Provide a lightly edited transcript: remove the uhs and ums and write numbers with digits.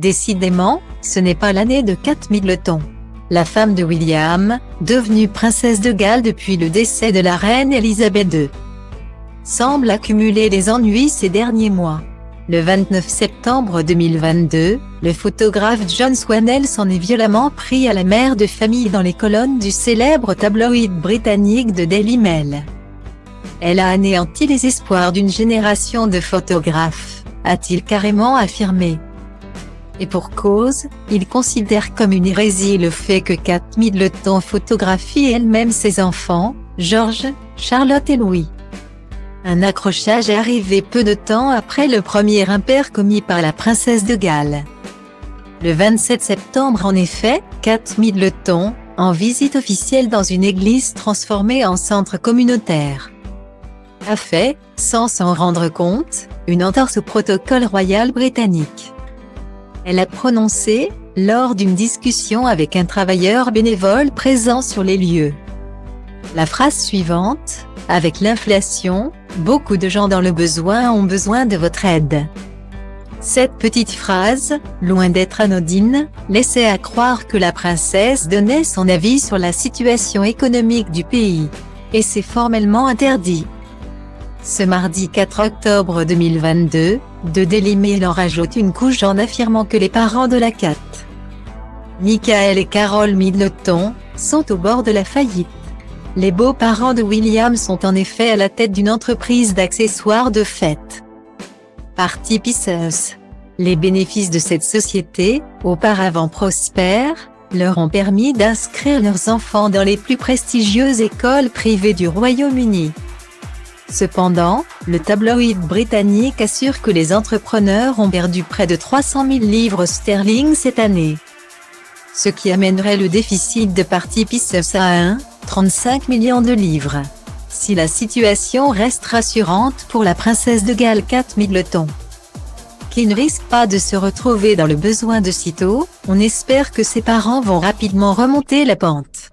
Décidément, ce n'est pas l'année de Kate Middleton. La femme de William, devenue princesse de Galles depuis le décès de la reine Elisabeth II, semble accumuler les ennuis ces derniers mois. Le 29 septembre 2022, le photographe John Swanell s'en est violemment pris à la mère de famille dans les colonnes du célèbre tabloïd britannique The Daily Mail. Elle a anéanti les espoirs d'une génération de photographes, a-t-il carrément affirmé. Et pour cause, il considère comme une hérésie le fait que Kate Middleton photographie elle-même ses enfants, George, Charlotte et Louis. Un accrochage est arrivé peu de temps après le premier impair commis par la princesse de Galles. Le 27 septembre en effet, Kate Middleton, en visite officielle dans une église transformée en centre communautaire, a fait, sans s'en rendre compte, une entorse au protocole royal britannique. Elle a prononcé, lors d'une discussion avec un travailleur bénévole présent sur les lieux, la phrase suivante: « Avec l'inflation, beaucoup de gens dans le besoin ont besoin de votre aide ». Cette petite phrase, loin d'être anodine, laissait à croire que la princesse donnait son avis sur la situation économique du pays. Et c'est formellement interdit. Ce mardi 4 octobre 2022, The Daily Mail en rajoute une couche en affirmant que les parents de la Kate, Michael et Carol Middleton, sont au bord de la faillite. Les beaux-parents de William sont en effet à la tête d'une entreprise d'accessoires de fête, Party Pieces. Les bénéfices de cette société, auparavant prospère, leur ont permis d'inscrire leurs enfants dans les plus prestigieuses écoles privées du Royaume-Uni. Cependant, le tabloïd britannique assure que les entrepreneurs ont perdu près de 300 000 livres sterling cette année, ce qui amènerait le déficit de Party Pieces à 35 millions de livres. Si la situation reste rassurante pour la princesse de Galles Kate Middleton, qui ne risque pas de se retrouver dans le besoin de sitôt, on espère que ses parents vont rapidement remonter la pente.